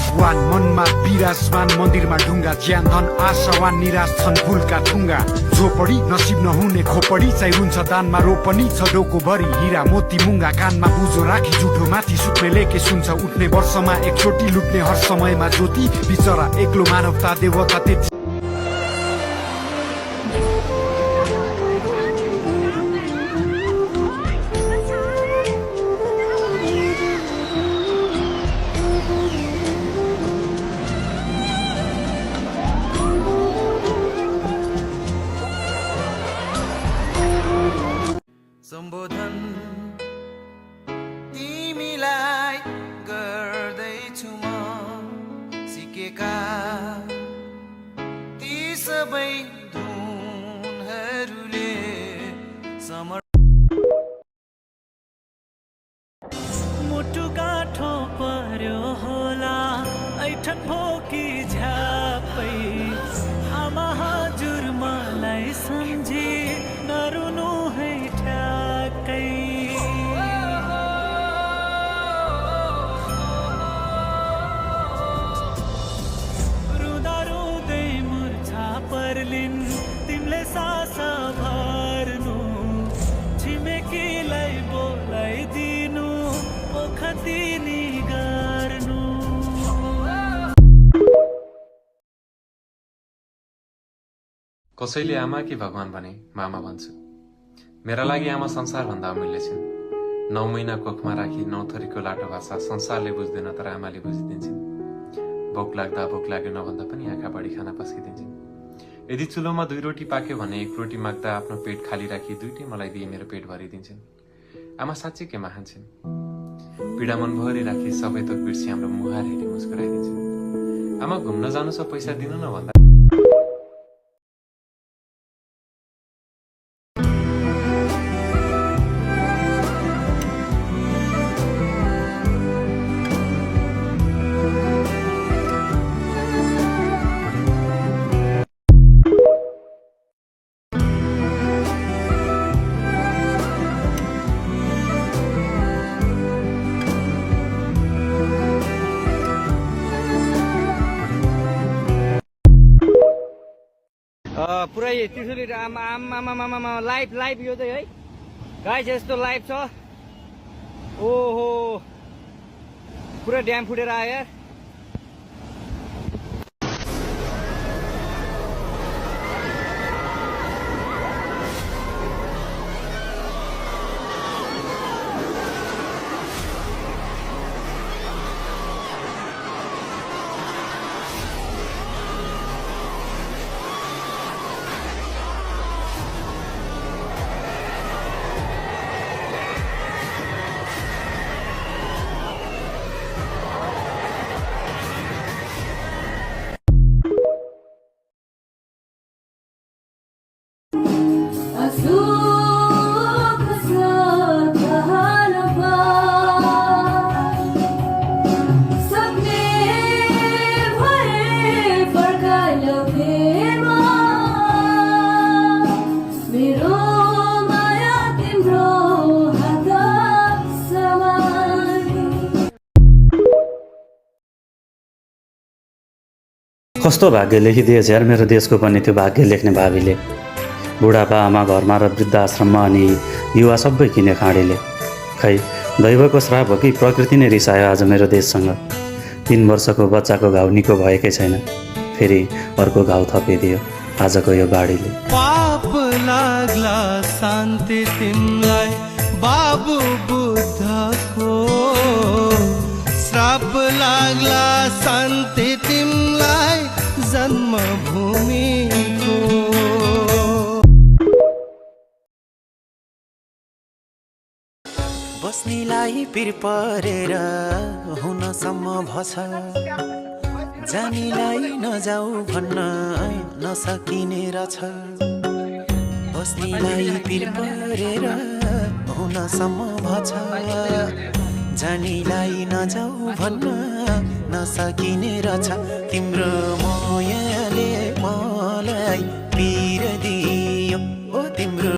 भगवान मनमा विराजमान मन्दिरमा ढुङ्गा ज्यान धन आशावान निराश छन् फुलका ठुङ्गा झोपडी नसिब नहुने खोपडी चाहिँ रुन्छ दानमा रोपनी छ डोको भरि हिरा मोती मुङ्गा कानमा बुझो राखी जुठो माथि सुत्ने लेके सुन्छ उठ्ने वर्षमा एकचोटि लुट्ने हर समयमा ज्योति बिचरा एक्लो मानवता देवता त्यति सम्बोधन तिमीलाई गर्दैछु म सिकेका ती सबै धुनहरूले मुटु गाँठो पर्यो होला ऐठन भोकी झ्यापै आमा हजुर मलाई सम्झी नरुनु है ठ्याक्कै रुँदा रुँदै मुर्छा पर्लिन् तिमीले सासा भर्नु छिमेकीलाई बोलाइदिनु ओखतिनी गर्नु कसैले आमा कि भगवान भने मामा भन्छु। मेरा लागि आमा संसारभन्दा अमूल्य छिन्। 9 महिना कोखमा राखी 9 थरीको लाटो भाषा संसारले बुझ्दैन तर आमाले बुझिदिन्छन्। भोक लाग्दा भोक लाग्यो नभन्दा पनि आँखा बढी खाना पस्किदिन्छन्। यदि चुलोमा 2 रोटी पाक्यो भने 1 रोटी माग्दा आफ्नो पेट खाली राखी 2टी मलाई दिए मेरो पेट भरिदिन्छन्। आमा साँच्चै के महान छिन्। पीडा मनभरि राखी सबै थोक बिर्सी हाम्रो मुहार हेरी मुस्कुराइदिन्छन्। आमा घुम्न जानु छ पैसा दिनु न भन्दा पुरै त्रिशुली आमा लाइभ यो चाहिँ है गाइस यस्तो लाइभ छ। ओहो पुरा ड्याम फुटेर आयो यार। कस्तो भाग्य लेखिदिएछ यार मेरो देशको पनि त्यो भाग्य लेख्ने भावीले। बुढापा आमा घरमा र वृद्धाश्रममा अनि युवा सबै किने खाँडीले। खै दैवको श्राप हो कि प्रकृति नै रिसायो आज मेरो देशसँग। 3 वर्षको बच्चाको घाउ निको भएकै छैन, फेरि अर्को घाउ थपिदियो आजको यो बाढीले। पाप लाग्ला शान्ति तिमलाई बाबु बुद्धको, श्राप लाग्ला शान्ति तिमलाई जन्मभूमिको। बस्नेलाई पिर परेर हुनसम्म भछ, जानीलाई नजाऊ भन्न नसकिने रहेछ। बस्नेलाई पिर परेर हुनसम्म भछ, जानीलाई नजाऊ भन्न नसकिने रहेछ। तिम्रो मायाले मलाई पिर दियो, ओ तिम्रो